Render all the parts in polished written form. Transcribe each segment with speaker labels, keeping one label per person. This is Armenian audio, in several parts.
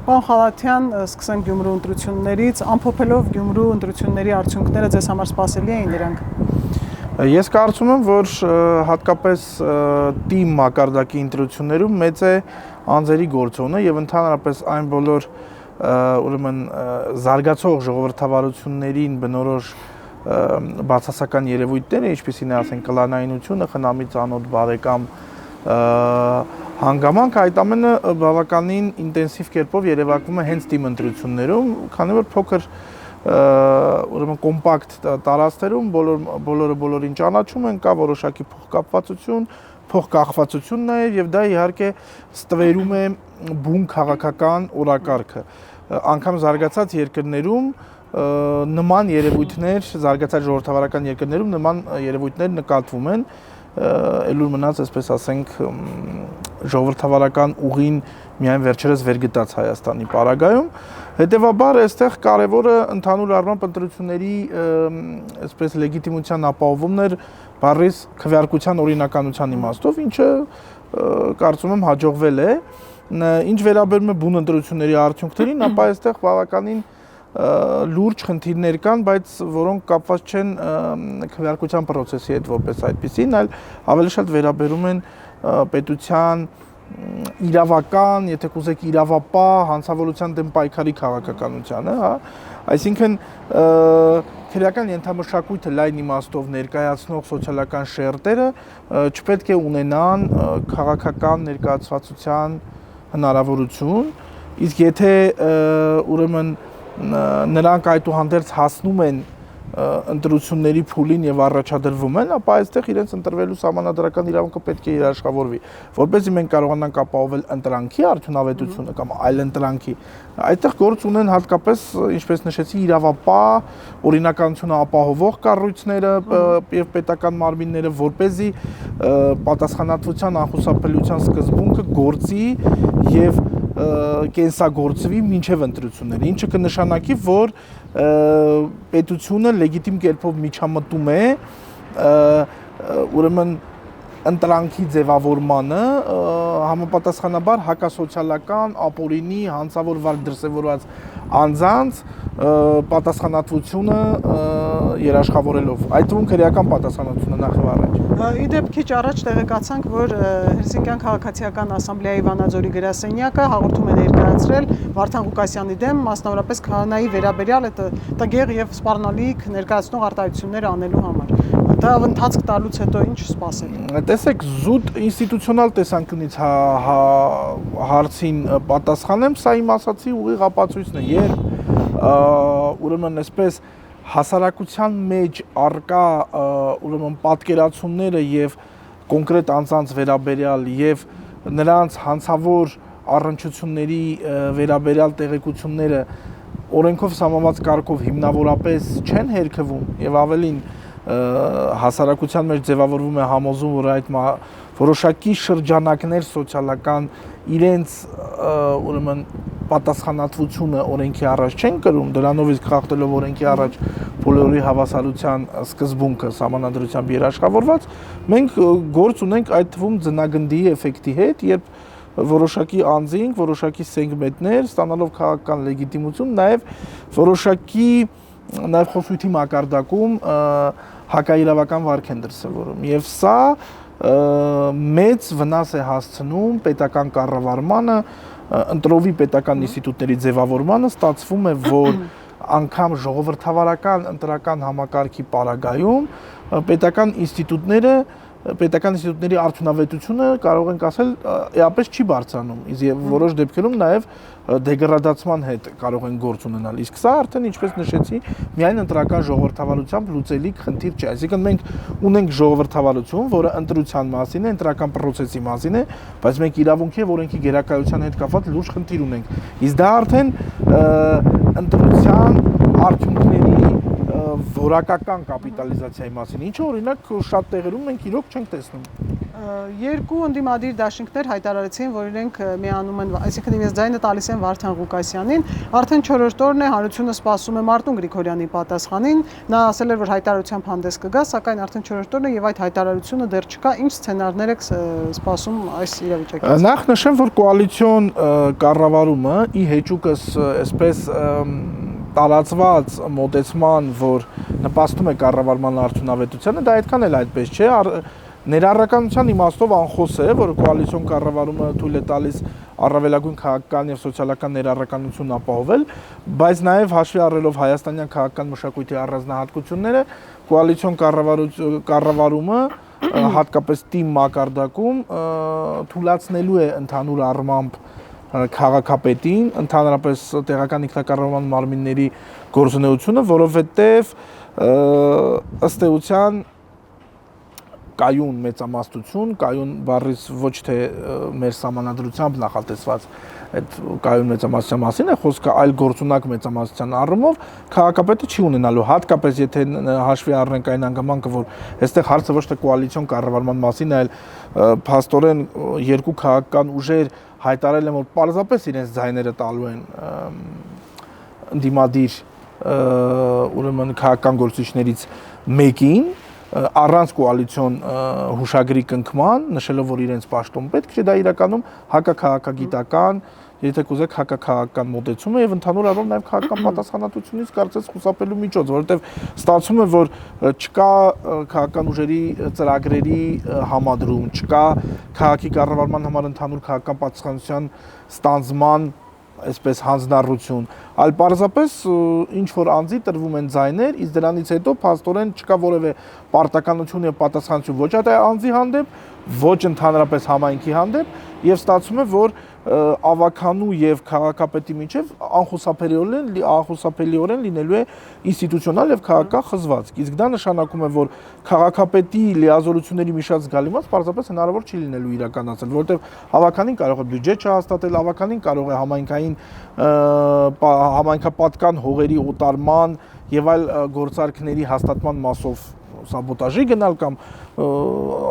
Speaker 1: Պարոն Խալաթյան, սկսենք Գյումրու ընտրություններից, ամփոփելով Գյումրու ընտրությունների արդյունքները ձեզ համար սպասելի էին դրանք։
Speaker 2: Ես կարծում եմ, որ հատկապես թիմ մակարդակի ընտրություններում մեծ է անձերի գործոնը եւ ընդհանրապես այն բոլոր ուրեմն զարգացող ժողովրդավարություններին բնորոշ բացասական երևույթները, ինչպիսին է ասենք կլանայնությունը, խնամի ծանոթ բարեկամ հանգամանք, այդ ամենը բավականին ինտենսիվ կերպով երևակվում է հենց թիմ ընտրություններում, քանի որ փոքր ուրեմն կոմպակտ տարածքներում բոլորը բոլորին ճանաչում են, կա որոշակի փոխկապվածություն, փոխկախվածություն նաև եւ դա իհարկե ստվերում է բուն քաղաքական օրակարգը։ Անկամ զարգացած երկրներում նման երևույթներ, զարգացած ժողովրդավարական երկրներում նման երևույթներ նկատվում են, ելույթ մնաց, այսպես ասենք, ժողովրդավարական ուղին միայն վերջերս վերգտած Հայաստանի պարագայում, հետևաբար այստեղ կարևորը ընդհանուր առմամբ ընտրությունների այսպես լեգիտիմության ապահովումն էր բառից քվեարկության օրինականության իմաստով, ինչը կարծում եմ հաջողվել է, ինչ վերաբերում է բուն ընտրությունների արդյունքներին, ապա այստեղ բավականին լուրջ խնդիրներ կան, բայց որոնք կապված չեն քվեարկության process-ի հետ որպես այդպիսին, այլ ավելի շատ վերաբերում են պետության իրավական, եթե կուզեք իրավապահ, հանցավորության դեմ պայքարի քաղաքականությանը, հա, այսինքն քրեական ենթամշակույթը լայն իմաստով ներկայացնող սոցիալական շերտերը չպետք է ունենան քաղաքական ներկայացվածության հնարավորություն, իսկ եթե ուրեմն նրանք այդուհանդերձ հասնում են ընտրությունների փուլին եւ առաջադրվում են, ապա այստեղ իրենց ընտրվելու սահմանադրական իրավունքը պետք է երաշխավորվի, որպեսզի մենք կարողանանք ապահովել ընտրանքի արդյունավետությունը կամ այլ ընտրանքի, այդտեղ գործ ունեն հատկապես, ինչպես նշեցի, իրավապահ, օրինականությունը ապահովող կառույցները եւ պետական մարմինները, որպեսզի պատասխանատվության անխուսափելիության սկզբունքը գործի եւ կենսագործվի մինչև ընտրությունները, ինչը կնշանակի, որ պետությունը լեգիտիմ կերպով միջամտում է ուրեմն ընտրանքի ձևավորմանը համապատասխանաբար հակասոցիալական ապօրինի հանցավոր դրսևորված անձանց պատասխանատվությունը երաշխավորելով, այդ թվում քրեական պատասխանատվությունը նախ եւ առաջ։
Speaker 1: Իդեպ քիչ առաջ տեղեկացանք, որ Հելսինկյան քաղաքացիական ասամբլեայի Վանաձորի գրասենյակը հաղորդում է ներկայացրել Վարդան Ղուկասյանի դեմ, մասնավորապես քահանայի վերաբերյալ այդ տգեղ եւ սպառնալիք ներկայացնող արտահայտություններ անելու համար։ Դա ընթացք տալուց հետո ինչ սպասել։
Speaker 2: Տեսեք, զուտ ինստիտուցիոնալ տեսանկյունից հարցին պատասխանեմ, սա իմ ասացի ուղիղ ապացույցն է, երբ ուրեմն այսպես հասարակության մեջ արկա ուրեմն պատկերացումները եւ կոնկրետ անձանց վերաբերյալ եւ նրանց հանցավոր առնչությունների վերաբերյալ տեղեկությունները օրենքով սահմանված կարգով հիմնավորապես չեն հերքվում եւ ավելին հասարակության մեջ ձևավորվում է համոզում, որ այդ որոշակի շրջանակներ սոցիալական իրենց ուրեմն պատասխանատվությունը օրենքի առաջ չեն կրում, դրանով իսկ խախտելով օրենքի առաջ բոլորի հավասարության սկզբունքը սահմանադրությամբ երաշխավորված, մենք գործ ունենք այդ թվում ձնագնդի էֆեկտի հետ, երբ որոշակի անձինք, որոշակի սեգմենտներ ստանալով քաղաքական լեգիտիմություն, նաև որոշակի նաև խոսույթի մակարդակում հակաիրավական վարք են դրսևորում, եւ սա մեծ վնաս է հասցնում պետական կառավարմանը, ընտրովի պետական ինստիտուտների ձևավորմանը, ստացվում է, որ անգամ ժողովրդավարական ընտրական համակարգի պարագայում պետական ինստիտուտների արդյունավետությունը կարող ենք ասել էապես չի բարձրանում, իսկ որոշ դեպքերում նաև դեգրադացման հետ կարող են գործ ունենալ, իսկ սա արդեն ինչպես նշեցի, միայն ընտրական ժողովրդավարությամբ լուծելիք խնդիր չէ, այսինքն մենք ունենք ժողովրդավարություն, որը ընտրության մասին է, ընտրական process-ի մասին է, բայց մենք իրավունքի եւ օրենքի գերակայության հետ կապված լուրջ խնդիր ունենք, իսկ դա արդեն ընտրության արդյունքների որակական կապիտալիզացիայի մասին, ինչը օրինակ շատ տեղերում մենք իրոք չենք տեսնում։
Speaker 1: Երկու ընդդիմադիր դաշինքներ հայտարարեցին, որ իրենք միանում են, այսինքն իրենց ձայնը տալիս են Վարդան Ղուկասյանին, արդեն 4-րդ օրն է հանրությունը սպասում է Մարտուն Գրիգորյանի պատասխանին, նա ասել էր, որ հայտարարությամբ հանդես կգա, սակայն արդեն 4-րդ օրն է եւ այդ հայտարարությունը դեռ չկա, ինչ սցենարներ եք սպասում այս իրավիճակից։
Speaker 2: Նախ նշեմ, որ կոալիցիոն կառավարումը ի հեճուկս այսպես տարածված մոտեցման, որ նպաստում է կառավարման արդյունավետությանը, դա այդքան էլ այդպես չէ, ներառականության իմաստով անխոս է, որ կոալիցիոն կառավարումը թույլ է տալիս առավելագույն քաղաքական եւ սոցիալական ներառականություն ապահովել, բայց նաեւ հաշվի առնելով հայաստանյան քաղաքական մշակույթի առանձնահատկությունները, կոալիցիոն կառավարումը հատկապես թիմ մակարդակում թույլատնելու է ընդհանուր առմամբ քաղաքապետին, ընդհանրապես տեղական ինքնակառավարման մարմինների գործունեությունը, որովհետև ըստ էության կայուն մեծամասնություն, կայուն բառից ոչ թե մեր սահմանադրությամբ նախատեսված այդ կայուն մեծամասնության մասին է խոսքը, այլ գործունակ մեծամասնության առումով քաղաքապետը չի ունենալու, հատկապես եթե հաշվի առնենք այն հանգամանքը, որ այստեղ հարցը ոչ թե կոալիցիոն կառավարման մասին է, այլ փաստորեն երկու քաղաքական ուժեր հայտարարել են, որ պարզապես իրենց ձայները տալու են ընդդիմադիր ուրեմն քաղաքական գործիչներից մեկին առանց կոալիցիոն հուշագրի կնքման, նշելով, որ իրենց պաշտոն պետք չէ, դա իրականում հակաքաղաքագիտական, եթե կուզեք հակաքաղաքական մոտեցում է եւ ընդհանուր առմամբ նաեւ քաղաքական պատասխանատվությունից կարծես խուսափելու միջոց, որովհետեւ ստացվում է, որ չկա քաղաքական ուժերի ծրագրերի համադրում, չկա քաղաքի կառավարման համար ընդհանուր քաղաքական պատասխանատվության ստանձնման այսպես հանձնառություն, այլ պարզապես ինչ որ անձի տրվում են ձայներ, իսկ դրանից հետո փաստորեն չկա որևէ պարտականություն եւ պատասխանատվություն ոչ այդ անձի հանդեպ, ոչ ընդհանրապես համայնքի հանդեպ, եւ ստացվում է, որ ավականու եւ քաղաքապետի միջեւ անխուսափելիորեն լինելու է ինստիտուցիոնալ եւ քաղաքական խզվածք։ Իսկ դա նշանակում է, որ քաղաքապետի լիազորությունների մի շատ զգալի մաս պարզապես հնարավոր չի լինելու իրականացնել, որովհետեւ ավականին կարող է բյուջե չհաստատել, ավականին կարող է համայնքապատկան հողերի օտարման եւ այլ գործարքների հաստատման մասով սաբոտաժի գնալ կամ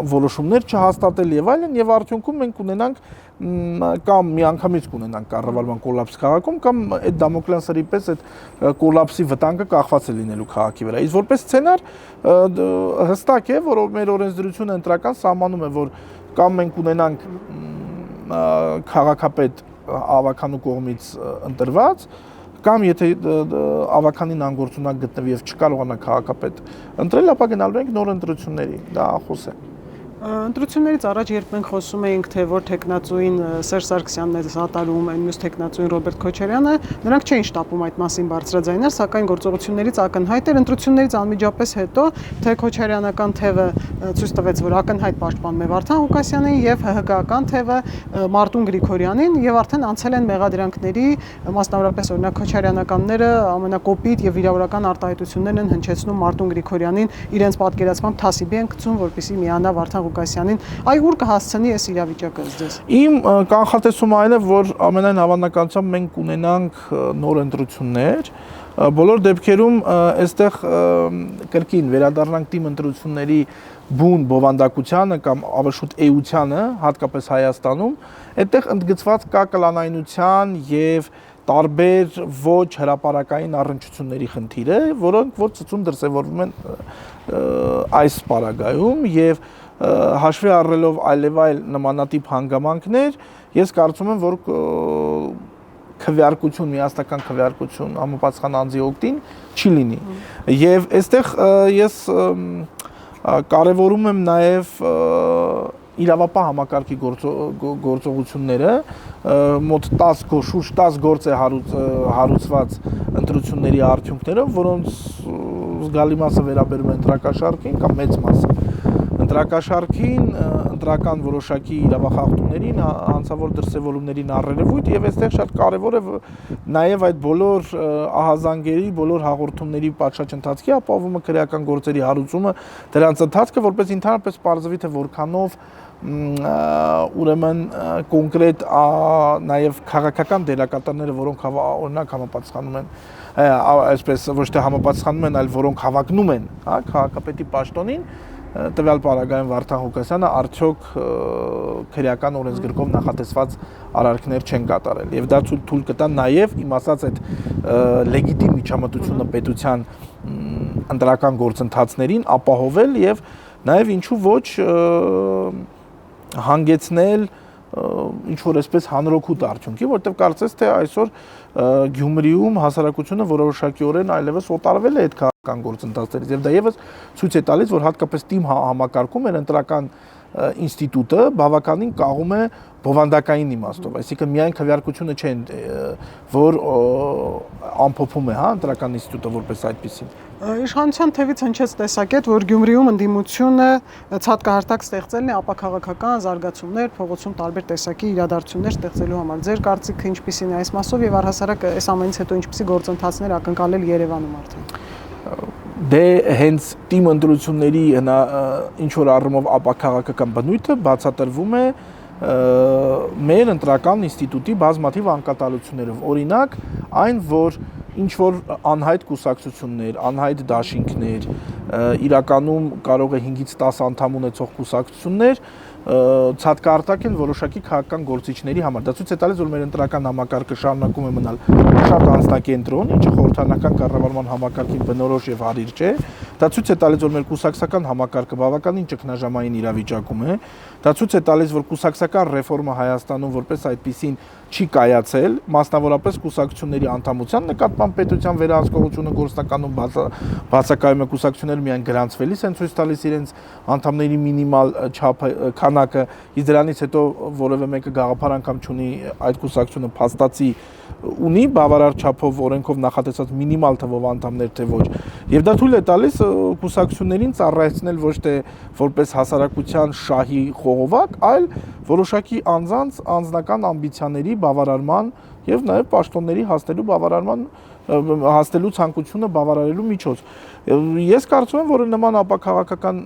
Speaker 2: որոշումներ չհաստատել եւ այլն, եւ արդյունքում մենք ունենանք կամ միանգամից կունենանք կառավարման կոլապս քաղաքում կամ այդ դամոկլյան սրի պես այդ կոլապսի վտանգը կախված է լինելու քաղաքի վրա։ Իսկ որպես սցենար հստակ է, որ մեր օրենսդրությունը ընտրական սահմանում է, որ կամ մենք ունենանք քաղաքապետ ավականու կողմից ընտրված, կամ եթե ավականին անգործունակ գտնվի եւ չկարողանա քաղաքապետ ընտրել, ապա գնալու ենք նոր ընտրությունների, դա ախոս է։
Speaker 1: Ընտրություններից առաջ երբ մենք խոսում էինք, թե որ տեխնացուին Սերժ Սարգսյանն է սատարում, այն մյուս տեխնացուին Ռոբերտ Քոչարյանը, նրանք չէին շտապում այդ մասին բարձրաձայնել, սակայն գործողություններից ակնհայտ էր ընտրություններից անմիջապես հետո, թե Քոչարյանական թևը ցույց տվեց, որ ակնհայտ պաշտպանում է Վարդան Ղուկասյանին եւ ՀՀԿ-ական թևը Մարտուն Գրիգորյանին եւ արդեն անցել են մեղադրանքների, մասնավորապես օրինակ Քոչարյանականները ամենակոպիտ եւ վիրավորական արտահայտություններն են հնչեցնում Մարտուն Գրիգորյանին իրենց պատկերացմամբ թասիբի են գցում, որպեսզի միանա Վարդան Ղուկասյանին, այ ուր կհասցնի այս իրավիճակը ըստ ձեզ։
Speaker 2: Իմ կանխատեսումը այն է, որ ամենայն հավանականությամբ մենք կունենանք նոր ընտրություններ, բոլոր դեպքերում այստեղ կրկին վերադառնանք թիմ ընտրությունների բուն բովանդակությանը կամ ավելի շուտ էությանը, հատկապես Հայաստանում, այդտեղ ընդգծված կա կլանայնության եւ տարբեր ոչ հրապարակային առնչությունների խնդիրը, որոնք որ ծծում դրսևորվում են այս պարագայում եւ հաշվի առնելով այլևայլ նմանատիպ հանգամանքներ, ես կարծում եմ, որ քվեարկություն, միասնական քվեարկություն համապատասխան անձի օգտին չի լինի։ Եվ այստեղ ես կարևորում եմ նաև իրավապահ համակարգի գործողությունները, մոտ 10 գործ է հարուցված ընտրությունների արդյունքները, որոնց զգալի մասը վերաբերում է ընտրակաշառքին կամ մեծ մասը ընտրակաշառքին, ընտրական որոշակի իրավախախտումներին, հանցավոր դրսևորումներին առերևույթ եւ այստեղ շատ կարեւոր է նաեւ այդ բոլոր ահազանգերի, բոլոր հաղորդումների պատշաճ ընթացքի ապահովումը, քրեական գործերի հարուցումը, դրանց ընթացքը, որպես ընդհանրապես պարզվի թե որքանով ուրեմն կոնկրետ նաև քաղաքական դերակատարները, որոնք օրինակ համապատասխանում են, այսպես ոչ թե համապատասխանում են, այլ որոնք հավակնում են, հա, քաղաքապետի պաշտոնին, տվյալ պարագայում Վարդան Ղուկասյանը արդյոք քրեական օրենսգրքով նախատեսված արարքներ չեն կատարել եւ դա թույլ կտա նաեւ իմ ասած այդ լեգիտիմ միջամտությունը պետության ընտրական գործընթացներին ապահովել եւ նաեւ ինչու ոչ հանգեցնել ինչ որ այսպես հանրօգուտ արդյունքի, որտեղ կարծես թե այսօր Գյումրիում հասարակությունը որոշակիորեն այլևս օտարվել է այդ քաղաքական գործընթացներից եւ դա եւս ցույց է տալիս, որ հատկապես թիմ համակարգում էր ընտրական ինստիտուտը բավականին կաղում է բովանդակային իմաստով, այսինքն միայն քվեարկությունը չէ, որ ամփոփում է, հա, ընտրական ինստիտուտը որպես այդպեսին։
Speaker 1: Իշխանության թևից հնչեց տեսակետ, որ Գյումրիում ընդդիմությունը ցածկահարթակ ստեղծելն է ապաքաղաքական զարգացումներ, փողոցում տարբեր տեսակի իրադարձություններ ստեղծելու համար։ Ձեր կարծիքը ինչպիսին է այս մասով եւ առհասարակ այս ամենից հետո ինչպիսի գործընթացներ ակնկալել Երևանում արդեն։
Speaker 2: Դե հենց թիմ ընտրությունների ինչ որ առումով ապաքաղաքական բնույթը բացատրվում է մեր ընտրական ինստիտուտի բազմաթիվ անկատարություններով։ Օրինակ, այն, որ ինչ որ անհայտ կուսակցություններ, անհայտ դաշինքներ, իրականում կարող է 5-ից 10 անդամ ունեցող կուսակցություններ ցածկահարթակ են որոշակի քաղաքական գործիչների համար։ Դա ցույց է տալիս, որ մեր ընտրական համակարգը շարունակում է մնալ շատ անձնակենտրոն, ինչը խորհրդանական կառավարման համակարգին բնորոշ եւ հարիր չէ։ Դա ցույց է տալիս, որ մեր կուսակցական համակարգը բավականին ճգնաժամային իրավիճակում է։ Դա ցույց է տալիս, որ կուսակցական ռեֆորմը Հայաստանում որպես այդպիսին չի կայացել, մասնավորապես կուսակցությունների անդամության նկատմամբ պետության վերահսկողությունը գործնականում բացակայում է, կուսակցությունները միայն գրանցվելիս են ցույց տալիս իրենց անդամների մինիմալ չափը, քանակը, իսկ դրանից հետո որևէ մեկը գաղափար անգամ չունի այդ կուսակցությունը փաստացի ունի բավարար չափով օրենքով նախատեսված մինիմալ թվով անդամներ թե ոչ։ Եվ դա թույլ է տալիս կուսակցություններին ծառայեցնել ոչ թե որպես հասարակության շահի խողովակ, այլ որոշակի անձանց անձնական ամբիցիաների բավարարման եւ նաեւ պաշտոնների հասնելու ցանկությունը բավարարելու միջոց։ Ես կարծում եմ, որ նման ապաքաղաքական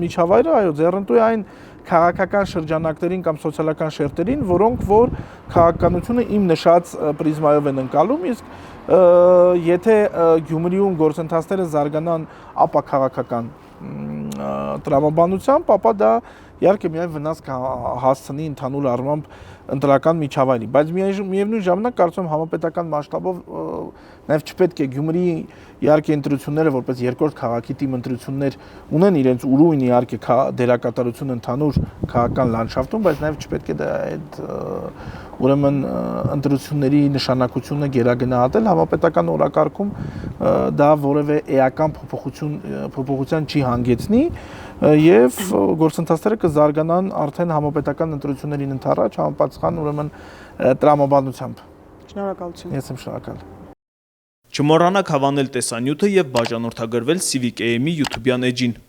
Speaker 2: միջավայրը այո ձեռնտու է այն քաղաքական շրջանակներին կամ սոցիալական շերտերին, որոնք որ քաղաքականությունը իմ նշած պրիզմայով են ընկալում, իսկ եթե Գյումրիում գործընթացները զարգանան ապաքաղաքական տրամաբանությամբ, ապա դա իհարկե միայն վնաս կհասցնի ընդհանուր առմամբ ընտրական միջավայրին, բայց միևնույն ժամանակ կարծում եմ համապետական մասշտաբով նաև չպետք է Գյումրիի իհարկե ընտրությունները որպես երկրորդ քաղաքի թիմ ընտրություններ ունեն իրենց ուրույն իհարկե դերակատարություն ընդհանուր քաղաքական լանդշաֆտում, բայց նաև չպետք է դա այդ ուրեմն ընտրությունների նշանակությունը գերագնահատել համապետական օրակարգում դա որևէ էական փոփոխության չի հանգեցնի եւ գործընթացները կզարգանան արդեն համապետական ընտրություններին ընդառաջ համապատասխան ուրեմն տրամաբանությամբ։
Speaker 1: Շնորհակալություն։
Speaker 2: Ես եմ շնորհակալ։
Speaker 3: Չմոռանաք հավանել տեսանյութը եւ բաժանորդագրվել Civic AM-ի YouTube-յան էջին։